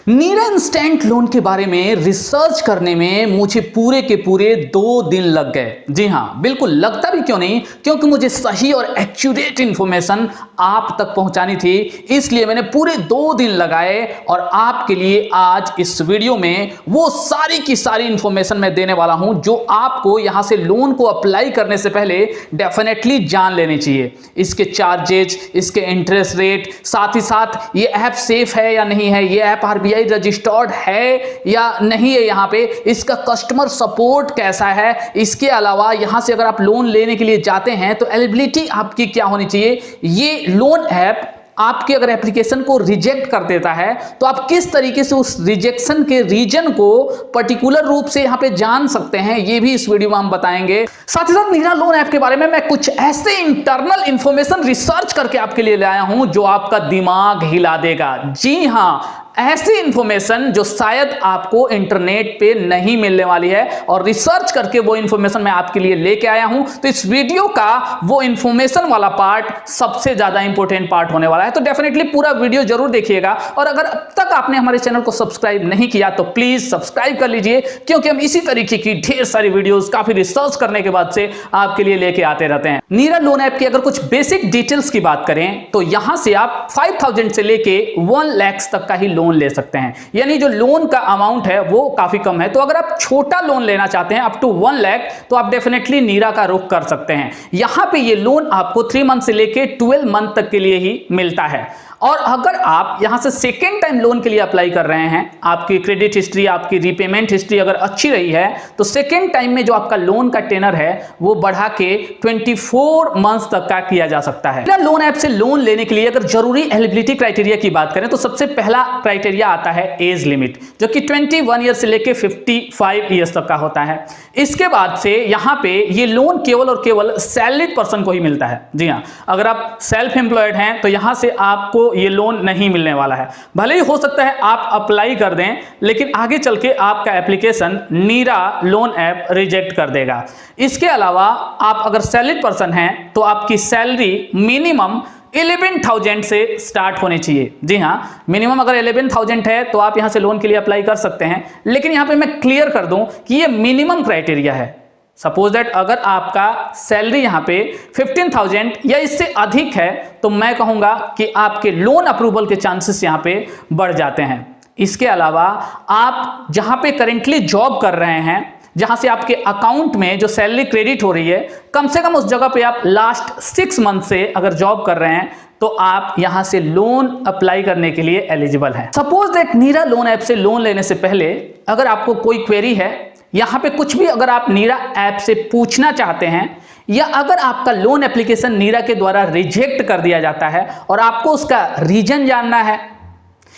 नीरा instant loan के बारे में रिसर्च करने में मुझे पूरे के पूरे 2 दिन लग गए। जी हां, बिल्कुल लगता भी क्यों नहीं, क्योंकि मुझे सही और एक्यूरेट इंफॉर्मेशन आप तक पहुंचानी थी। इसलिए मैंने पूरे 2 दिन लगाए और आपके लिए आज इस वीडियो में वो सारी की सारी इंफॉर्मेशन मैं देने वाला हूं जो आपको यहां से लोन को अप्लाई करने से पहले डेफिनेटली जान लेनी चाहिए। इसके चार्जेज, इसके इंटरेस्ट रेट, साथ ही साथ ये ऐप सेफ है या नहीं है, ये ऐप आरबीआई रजिस्टर्ड है या नहीं है, यहां पे इसका कस्टमर सपोर्ट कैसा है। इसके अलावा यहां से अगर आप लोन लेने के लिए जाते हैं तो एलिजिबिलिटी आपकी क्या होनी चाहिए। ये लोन ऐप आपके अगर एप्लीकेशन को रिजेक्ट कर देता है तो आप किस तरीके से उस रिजेक्शन के रीजन को पर्टिकुलर रूप से यहां पे जान सकते हैं, ये भी इस वीडियो में हम बताएंगे। साथ ही साथ नीरा लोन ऐप के बारे में मैं कुछ ऐसे इंटरनल इंफॉर्मेशन रिसर्च करके आपके लिए लाया हूं जो आपका दिमाग हिला देगा। जी हां, ऐसी इंफॉर्मेशन जो शायद आपको इंटरनेट पे नहीं मिलने वाली है और रिसर्च करके वो इंफॉर्मेशन मैं आपके लिए लेके आया हूं। तो इस वीडियो का वो इंफॉर्मेशन वाला पार्ट सबसे ज्यादा इंपॉर्टेंट पार्ट होने वाला है, तो डेफिनेटली पूरा वीडियो जरूर देखिएगा। और अगर अब तक आपने हमारे चैनल को सब्सक्राइब नहीं किया तो प्लीज सब्सक्राइब कर लीजिए, क्योंकि हम इसी तरीके की ढेर सारी वीडियोस काफी रिसर्च करने के बाद से आपके लिए लेके आते रहते हैं। नीरा लोन ऐप की अगर कुछ बेसिक डिटेल्स की बात करें तो यहां से आप 5000 से लेके 1 लाख तक का ही लोन ले सकते हैं, यानी जो लोन का अमाउंट है वो काफी कम है। तो अगर आप छोटा लोन लेना चाहते हैं अप टू 1 लाख तो आप डेफिनेटली नीरा का रुख कर सकते हैं। यहां पे ये लोन आपको 3 मंथ से लेके 12 मंथ तक के लिए ही मिलता है। और अगर आप यहां से सेकेंड टाइम लोन के लिए अप्लाई कर रहे हैं, आपकी क्रेडिट हिस्ट्री, आपकी रीपेमेंट हिस्ट्री अगर अच्छी रही है तो सेकेंड टाइम में जो आपका लोन का टेनर है वो बढ़ा के 24 मंथ्स तक का किया जा सकता है। लोन ऐप से लोन लेने के लिए अगर जरूरी एलिजिबिलिटी क्राइटेरिया की बात करें तो सबसे पहला क्राइटेरिया आता है एज लिमिट, जो कि 21 ईयर से लेके 55 ईयर्स तक का होता है। इसके बाद से यहां पे ये लोन केवल और केवल सैलरीड पर्सन को ही मिलता है। जी हां, अगर आप सेल्फ एम्प्लॉयड हैं तो यहां से आपको ये लोन नहीं मिलने वाला है। भले ही हो सकता है आप अप्लाई कर दें, लेकिन आगे चल के आपका एप्लीकेशन नीरा लोन ऐप रिजेक्ट कर देगा। इसके अलावा आप अगर सैलरीड पर्सन हैं तो आपकी सैलरी मिनिमम 11,000 से स्टार्ट होनी चाहिए। जी हां, मिनिमम अगर 11,000 है तो आप यहां से लोन के लिए अप्लाई कर सकते हैं, लेकिन यहां पे मैं क्लियर कर दूं कि ये मिनिमम क्राइटेरिया है। सपोज दैट अगर आपका सैलरी यहां पे 15,000 या इससे अधिक है तो मैं कहूंगा कि आपके लोन अप्रूवल के चांसेस यहां पे बढ़ जाते हैं। इसके अलावा आप जहां पे करेंटली जॉब कर रहे हैं, जहां से आपके अकाउंट में जो सैलरी क्रेडिट हो रही है, कम से कम उस जगह पे आप लास्ट 6 मंथ से अगर जॉब कर रहे हैं तो आप यहां से लोन अप्लाई करने के लिए एलिजिबल हैं। Suppose that Nira loan app से लोन लेने से पहले अगर आपको कोई क्वेरी है, यहां पे कुछ भी अगर आप नीरा ऐप से पूछना चाहते हैं, या अगर आपका लोन एप्लीकेशन नीरा के द्वारा रिजेक्ट कर दिया जाता है और आपको उसका रीजन जानना है,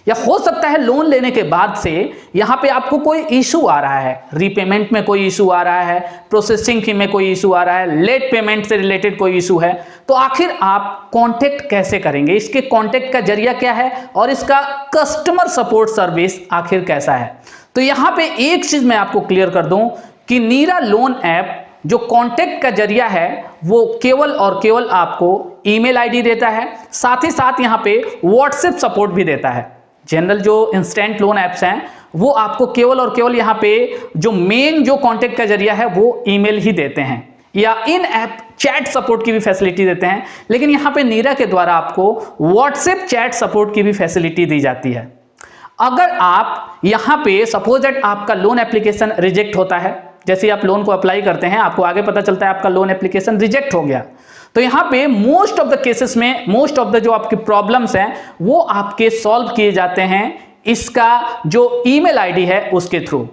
या हो सकता है लोन लेने के बाद से यहां पे आपको कोई इशू आ रहा है, रीपेमेंट में कोई इशू आ रहा है, प्रोसेसिंग फी में कोई इशू आ रहा है, लेट पेमेंट से रिलेटेड कोई इशू है, तो आखिर आप कांटेक्ट कैसे करेंगे, इसके कांटेक्ट का जरिया क्या है और इसका कस्टमर सपोर्ट सर्विस आखिर कैसा है। तो यहां पे एक चीज मैं आपको क्लियर कर दूं कि नीरा लोन ऐप जो कांटेक्ट का जरिया है वो केवल और केवल आपको ईमेल आईडी देता है, साथ ही साथ यहां पे व्हाट्सएप सपोर्ट भी देता है। जनरल जो इंस्टेंट लोन ऐप्स हैं वो आपको केवल और केवल यहां पे जो मेन जो कांटेक्ट का जरिया है वो ईमेल ही देते हैं, या इन ऐप चैट सपोर्ट की भी फैसिलिटी देते हैं, लेकिन यहां पे नीरा के द्वारा आपको व्हाट्सएप चैट सपोर्ट की भी फैसिलिटी दी जाती है। अगर आप यहां पे सपोज दैट आपका लोन एप्लीकेशन रिजेक्ट होता है, जैसे आप लोन को अप्लाई करते हैं आपको आगे पता चलता है आपका लोन एप्लीकेशन रिजेक्ट हो गया, तो यहां पे मोस्ट ऑफ द केसेस में मोस्ट ऑफ द जो आपकी प्रॉब्लम्स हैं वो आपके सॉल्व किए जाते हैं इसका जो ईमेल आईडी है उसके थ्रू,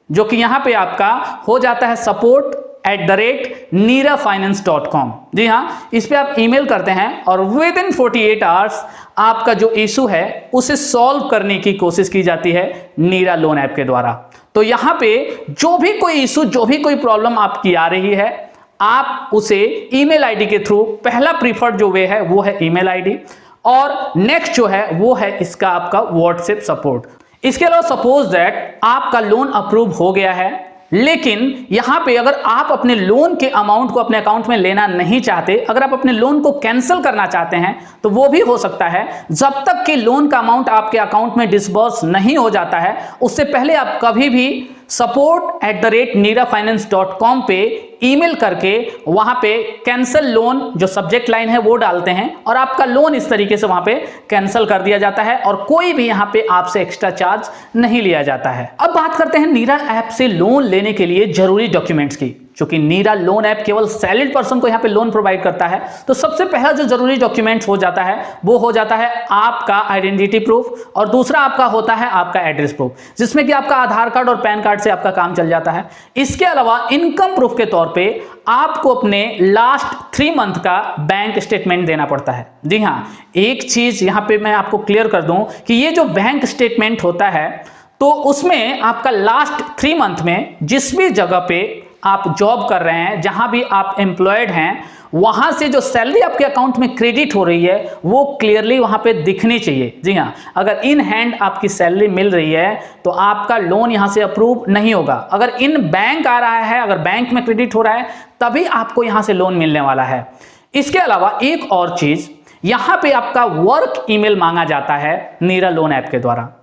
जो कि यहां पे आपका हो जाता है support@neerafinance.com। जी हां, इस पे आप ईमेल करते हैं और विद इन 48 आवर्स आपका जो इशू है उसे सॉल्व करने की कोशिश की जाती है नीरा लोन ऐप के द्वारा। तो यहां पे जो भी कोई इशू, जो भी कोई प्रॉब्लम आपकी आ रही है, आप उसे ईमेल आईडी के थ्रू, पहला प्रीफर्ड जो वे है वो है ईमेल आईडी, और नेक्स्ट जो है वो है इसका आपका व्हाट्सएप सपोर्ट। इसके अलावा सपोज दैट आपका लोन अप्रूव हो गया है, लेकिन यहां पे अगर आप अपने लोन के अमाउंट को अपने अकाउंट में लेना नहीं चाहते, अगर आप अपने लोन को कैंसिल करना चाहते हैं तो वो भी हो सकता है। जब तक कि लोन का अमाउंट आपके अकाउंट में डिसबर्स नहीं हो जाता है, उससे पहले आप कभी भी support@neerafinance.com पे ईमेल करके वहां पे कैंसिल लोन जो सब्जेक्ट लाइन है वो डालते हैं और आपका लोन इस तरीके से वहां पे कैंसिल कर दिया जाता है और कोई भी यहां पे आपसे एक्स्ट्रा चार्ज नहीं लिया जाता है। अब बात करते हैं नीरा ऐप से लोन लेने के लिए जरूरी डॉक्यूमेंट्स की। क्योंकि नीरा लोन ऐप केवल सैलरीड पर्सन को यहां पे लोन प्रोवाइड करता है, तो सबसे पहला जो जरूरी डॉक्यूमेंट्स हो जाता है वो हो जाता है आपका आइडेंटिटी प्रूफ और दूसरा आपका होता है आपका एड्रेस प्रूफ, जिसमें कि आपका आधार कार्ड और पैन कार्ड से आपका काम चल जाता है। इसके अलावा इनकम प्रूफ के तौर पे आपको अपने लास्ट 3 मंथ का बैंक स्टेटमेंट देना पड़ता है। जी हां, एक चीज यहां पे मैं आपको क्लियर कर दूं कि ये जो बैंक स्टेटमेंट होता है तो उसमें आपका लास्ट 3 मंथ में जिस भी जगह पे आप जॉब कर रहे हैं, जहां भी आप एम्प्लॉयड हैं, वहां से जो सैलरी आपके अकाउंट में क्रेडिट हो रही है वो क्लियरली वहां पे दिखनी चाहिए। जी हां, अगर इन हैंड आपकी सैलरी मिल रही है तो आपका लोन यहां से अप्रूव नहीं होगा। अगर इन बैंक आ रहा है, अगर बैंक में क्रेडिट हो रहा है, तभी आपको यहां से लोन मिलने वाला है। इसके अलावा एक और चीज, यहां पे आपका वर्क ईमेल मांगा जाता है नीरा लोन ऐप के द्वारा।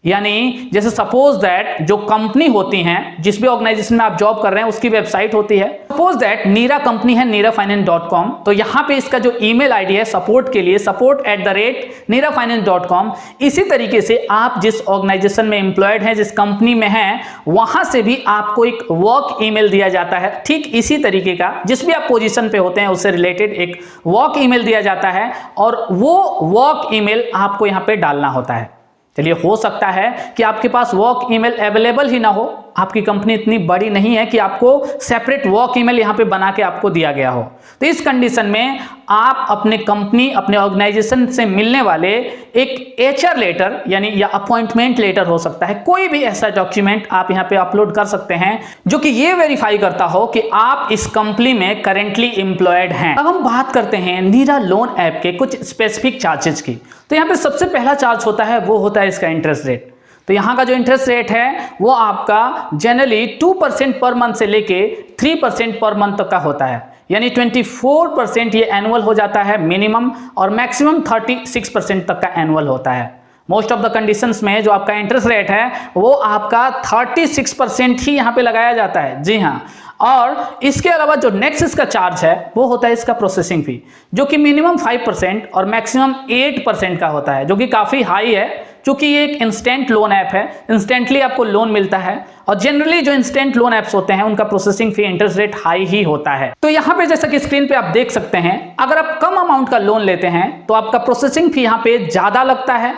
यानी जैसे सपोज दैट जो कंपनी होती हैं, जिस भी ऑर्गेनाइजेशन में आप जॉब कर रहे हैं उसकी वेबसाइट होती है। सपोज दैट नीरा कंपनी है neerafinance.com, तो यहां पे इसका जो ईमेल आईडी है सपोर्ट के लिए support@neerafinance.com। इसी तरीके से आप जिस ऑर्गेनाइजेशन में एम्प्लॉयड हैं, जिस कंपनी में हैं, वहां से भी आपको एक वर्क ईमेल दिया जाता है। ठीक इसी तरीके का जिस भी आप पोजीशन पे होते हैं उससे रिलेटेड एक वर्क ईमेल दिया जाता है और वो वर्क ईमेल आपको यहां पे डालना होता है। चलिए, हो सकता है कि आपके पास वर्क ईमेल अवेलेबल ही ना हो, आपकी कंपनी इतनी बड़ी नहीं है कि आपको सेपरेट वर्क ईमेल यहां पे बना के आपको दिया गया हो। तो इस कंडीशन में आप अपने कंपनी, अपने ऑर्गेनाइजेशन से मिलने वाले एक एचआर लेटर यानी या अपॉइंटमेंट लेटर हो सकता है, कोई भी ऐसा डॉक्यूमेंट आप यहां पे अपलोड कर सकते हैं जो कि ये वेरीफाई करता हो कि आप इस कंपनी में करेंटली एम्प्लॉयड हैं। अब हम बात करते हैं नीरा लोन ऐप के कुछ स्पेसिफिक चार्जेस की। तो यहां पे सबसे पहला चार्ज होता है वो होता है इसका इंटरेस्ट रेट। तो यहां का जो इंटरेस्ट रेट है वो आपका जनरली 2% पर मंथ से लेके 3% पर मंथ तक का होता है। यानी 24% ये एनुअल हो जाता है मिनिमम और मैक्सिमम 36% तक का एनुअल होता है। मोस्ट ऑफ द कंडीशंस में जो आपका इंटरेस्ट रेट है वो आपका 36% ही यहाँ पे लगाया जाता है। जी हाँ, और इसके अलावा जो नेक्स्ट इसका चार्ज है वो होता है इसका प्रोसेसिंग फी, जो कि मिनिमम 5% और मैक्सिमम 8% का होता है, जो कि काफ़ी हाई है क्योंकि ये एक इंस्टेंट लोन ऐप है। इंस्टेंटली आपको लोन मिलता है और जनरली जो इंस्टेंट लोन ऐप्स होते हैं उनका processing fee, interest rate high ही होता है। तो यहाँ पे जैसा कि स्क्रीन पे आप देख सकते हैं, अगर आप कम अमाउंट का लोन लेते हैं तो आपका प्रोसेसिंग फी यहाँ पे ज़्यादा लगता है।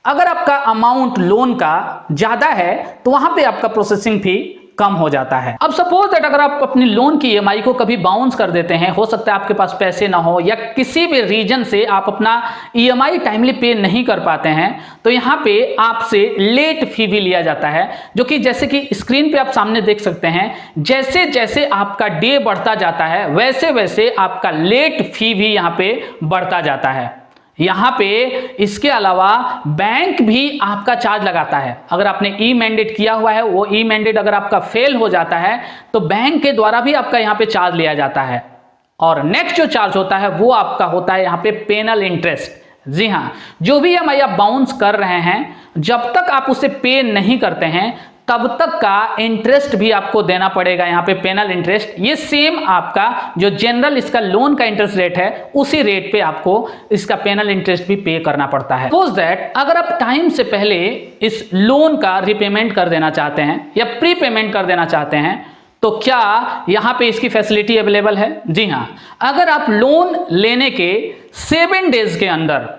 अगर आपका अमाउंट लोन का ज़्यादा है तो वहाँ पे आपका प्रोसेसिंग फी कम हो जाता है। अब सपोज दैट अगर आप अपनी लोन की ईएमआई को कभी बाउंस कर देते हैं, हो सकता है आपके पास पैसे ना हो या किसी भी रीजन से आप अपना ईएमआई टाइमली पे नहीं कर पाते हैं, तो यहाँ पे आपसे लेट फी भी लिया जाता है, जो कि जैसे कि स्क्रीन पे आप सामने देख सकते हैं, जैसे जैसे आपका डे बढ़ता जाता है वैसे वैसे आपका लेट फी भी यहाँ पे बढ़ता जाता है। यहाँ पे इसके अलावा बैंक भी आपका चार्ज लगाता है। अगर आपने ई मैंडेट किया हुआ है, वो ई मैंडेट अगर आपका फेल हो जाता है तो बैंक के द्वारा भी आपका यहाँ पे चार्ज लिया जाता है। और नेक्स्ट जो चार्ज होता है वो आपका होता है यहाँ पे पेनल इंटरेस्ट। जी हाँ, जो भी ईएमआई आप बाउंस कर रहे हैं, जब तक आप उसे पे नहीं करते हैं तब तक का इंटरेस्ट भी आपको देना पड़ेगा, यहाँ पे पेनल इंटरेस्ट। ये सेम आपका जो जनरल इसका लोन का इंटरेस्ट रेट है उसी रेट पे आपको इसका पेनल इंटरेस्ट भी पे करना पड़ता है। सपोज दैट अगर आप टाइम से पहले इस लोन का रिपेमेंट कर देना चाहते हैं या प्री पेमेंट कर देना चाहते हैं तो क्या यहाँ पे इसकी फैसिलिटी अवेलेबल है? जी हाँ, अगर आप लोन लेने के 7 डेज के अंदर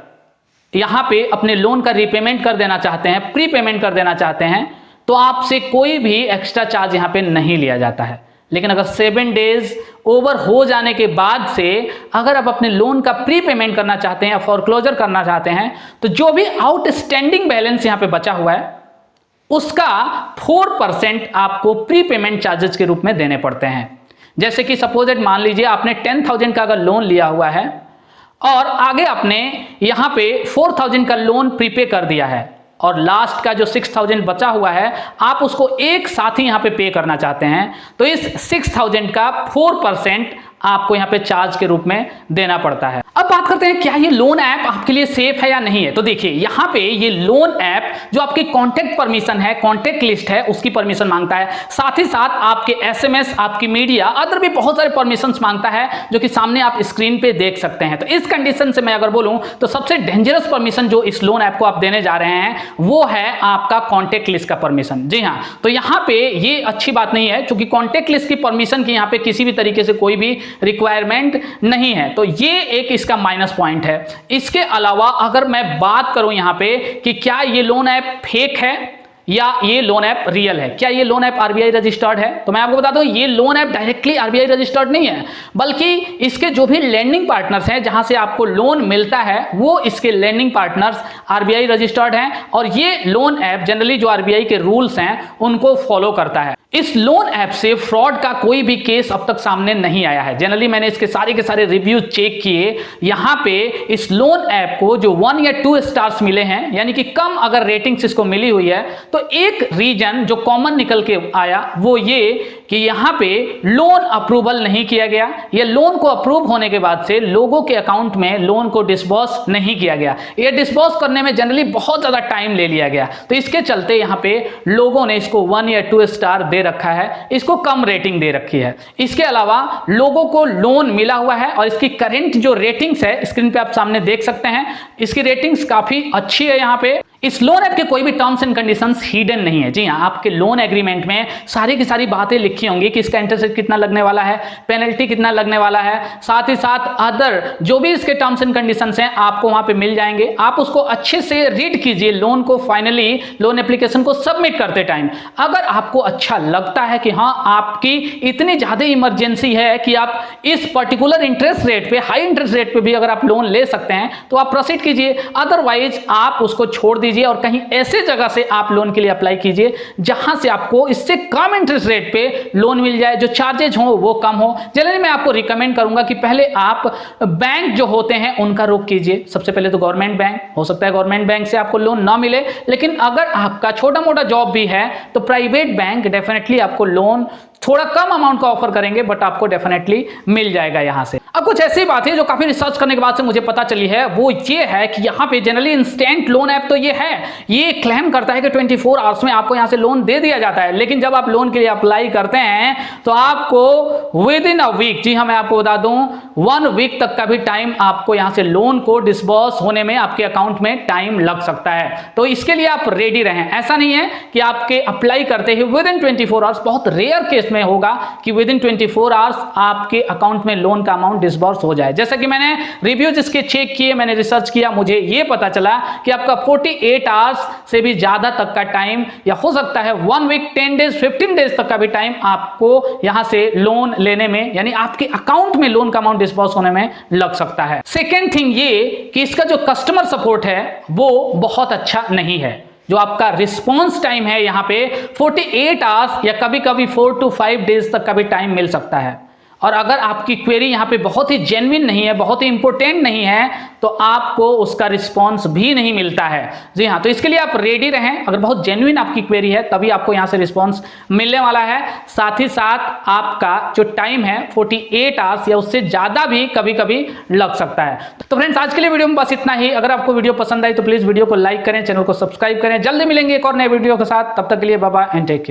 यहाँ पे अपने लोन का रिपेमेंट कर देना चाहते हैं, प्री पेमेंट कर देना चाहते हैं, तो आपसे कोई भी एक्स्ट्रा चार्ज यहाँ पे नहीं लिया जाता है। लेकिन अगर 7 डेज ओवर हो जाने के बाद से अगर आप अपने लोन का प्री पेमेंट करना चाहते हैं या फॉरक्लोजर करना चाहते हैं, तो जो भी आउटस्टैंडिंग बैलेंस यहाँ पे बचा हुआ है उसका 4% आपको प्री पेमेंट चार्जेस के रूप में देने पड़ते हैं। जैसे कि सपोज मान लीजिए आपने 10,000 का अगर लोन लिया हुआ है और आगे आपने यहाँ पे 4,000 का लोन प्रीपे कर दिया है, और लास्ट का जो 6000 बचा हुआ है आप उसको एक साथ ही यहाँ पे पे करना चाहते हैं, तो इस 6000 का 4% आपको यहाँ पे चार्ज के रूप में देना पड़ता है। अब बात करते हैं क्या ये लोन ऐप आपके लिए सेफ है या नहीं है। तो देखिए यहाँ पे ये लोन ऐप जो आपकी कॉन्टैक्ट परमिशन है, कॉन्टैक्ट लिस्ट है, उसकी परमिशन मांगता है, साथ ही साथ आपके SMS, आपकी मीडिया, अदर भी बहुत सारे परमिशंस मांगता है जो कि सामने आप स्क्रीन पे देख सकते हैं। तो इस कंडीशन से मैं अगर बोलूं तो सबसे डेंजरस परमिशन जो इस लोन ऐप को आप देने जा रहे हैं वो है आपका कॉन्टैक्ट लिस्ट का परमिशन। जी हाँ, तो यहाँ पे ये अच्छी बात नहीं है क्योंकि कॉन्टैक्ट लिस्ट की परमिशन की यहाँ पे किसी भी तरीके से कोई भी रिक्वायरमेंट नहीं है, तो ये एक इसका माइनस पॉइंट है। इसके अलावा अगर मैं बात करूं यहां पे कि क्या ये लोन ऐप फेक है या ये लोन ऐप रियल है, क्या ये लोन ऐप RBI रजिस्टर्ड है, तो मैं आपको बता दूं ये loan app directly RBI registered नहीं है, बल्कि इसके जो भी लेंडिंग पार्टनर्स हैं जहां से आपको लोन मिलता है वो इसके लेंडिंग पार्टनर्स RBI रजिस्टर्ड हैं और ये लोन ऐप जनरली जो RBI के रूल्स हैं उनको फॉलो करता है। इस लोन ऐप से फ्रॉड का कोई भी केस अब तक सामने नहीं आया है। जनरली मैंने इसके सारे के सारे रिव्यू चेक किए, यहाँ पे इस लोन ऐप को जो 1 या 2 स्टार्स मिले हैं, यानी कि कम अगर रेटिंग्स इसको मिली हुई है, तो एक रीजन जो कॉमन निकल के आया वो ये कि यहाँ पे लोन अप्रूवल नहीं किया गया, या लोन को अप्रूव होने के बाद से लोगों के अकाउंट में लोन को डिस्बर्स नहीं किया गया, ये डिस्बर्स करने में जनरली बहुत ज्यादा टाइम ले लिया गया, तो इसके चलते यहाँ पे लोगों ने इसको 1 या 2 स्टार दे रखा है, इसको कम रेटिंग दे रखी है। इसके अलावा लोगों को लोन मिला हुआ है और इसकी करंट जो रेटिंग्स है स्क्रीन पे आप सामने देख सकते हैं, इसकी रेटिंग्स काफी अच्छी है। यहाँ पे इस लोन ऐप के कोई भी टर्म्स एंड कंडीशंस हिडन नहीं है। जी हाँ, आपके लोन एग्रीमेंट में सारी की सारी बातें लिखी होंगी कि इसका इंटरेस्ट रेट कितना लगने वाला है, पेनल्टी कितना लगने वाला है, साथ ही साथ अदर जो भी इसके टर्म्स एंड कंडीशंस हैं आपको वहां पे मिल जाएंगे। आप उसको अच्छे से रीड कीजिए लोन को, फाइनली लोन एप्लीकेशन को सबमिट करते टाइम। अगर आपको अच्छा लगता है कि हाँ आपकी इतनी ज्यादा इमरजेंसी है कि आप इस पर्टिकुलर इंटरेस्ट रेट पे, हाई इंटरेस्ट रेट पे भी अगर आप लोन ले सकते हैं तो आप प्रोसीड कीजिए, अदरवाइज आप उसको छोड़ दीजिए और कहीं ऐसे जगह से आप लोन के लिए अप्लाई कीजिए जहां से आपको इससे कम इंटरेस्ट रेट पे लोन मिल जाए, जो चार्जेज हो वो कम हो। जनरली मैं आपको रिकमेंड करूंगा कि पहले आप बैंक जो होते हैं उनका रुख कीजिए। सबसे पहले तो गवर्नमेंट बैंक, हो सकता है गवर्नमेंट बैंक से आपको लोन ना मिले, लेकिन अगर आपका छोटा मोटा जॉब भी है तो प्राइवेट बैंक डेफिनेटली आपको लोन थोड़ा कम अमाउंट का ऑफर करेंगे, बट आपको डेफिनेटली मिल जाएगा यहां से। अब कुछ ऐसी बात है जो काफी रिसर्च करने के बाद से मुझे पता चली है, वो ये है कि यहाँ पे जनरली इंस्टेंट लोन ऐप तो ये है, ये क्लेम करता है कि 24 आवर्स में आपको यहाँ से लोन दे दिया जाता है, लेकिन जब आप लोन के लिए अप्लाई करते हैं तो आपको विद इन अ वीक, जी हाँ मैं आपको बता दूं 1 वीक तक का भी टाइम आपको यहाँ से लोन को डिस्बर्स होने में आपके अकाउंट में टाइम लग सकता है। तो इसके लिए आप रेडी रहें। ऐसा नहीं है कि आपके अप्लाई करते ही विद इन 24 आवर्स, बहुत रेयर केस में होगा कि विद इन 24 आवर्स आपके अकाउंट में लोन का अमाउंट डिस्बर्स हो जाए। जैसा कि मैंने रिव्यूज इसके चेक किए, मैंने रिसर्च किया, मुझे ये पता चला कि आपका 48 आवर्स से भी ज्यादा तक का टाइम, या हो सकता है 1 वीक, 10 डेज, 15 डेज तक का भी टाइम आपको यहां से लोन लेने में, यानी आपके अकाउंट में लोन का अमाउंट डिस्बर्स होने में लग सकता है। सेकेंड थिंग ये कि इसका जो कस्टमर सपोर्ट है वो बहुत अच्छा नहीं है। जो आपका रिस्पॉन्स टाइम है यहाँ पे 48 आवर्स या कभी कभी 4 to 5 डेज तक का भी टाइम मिल सकता है। और अगर आपकी क्वेरी यहाँ पे बहुत ही जेन्युइन नहीं है, बहुत ही इंपॉर्टेंट नहीं है, तो आपको उसका रिस्पॉन्स भी नहीं मिलता है। जी हाँ, तो इसके लिए आप रेडी रहें। अगर बहुत जेन्युइन आपकी क्वेरी है तभी आपको यहाँ से रिस्पॉन्स मिलने वाला है। साथ ही साथ आपका जो टाइम है 48 आवर्स या उससे ज़्यादा भी कभी कभी लग सकता है। तो फ्रेंड्स, आज के लिए वीडियो में बस इतना ही। अगर आपको वीडियो पसंद आई तो प्लीज़ वीडियो को लाइक करें, चैनल को सब्सक्राइब करें। जल्दी मिलेंगे एक और नए वीडियो के साथ, तब तक के लिए bye bye and take care.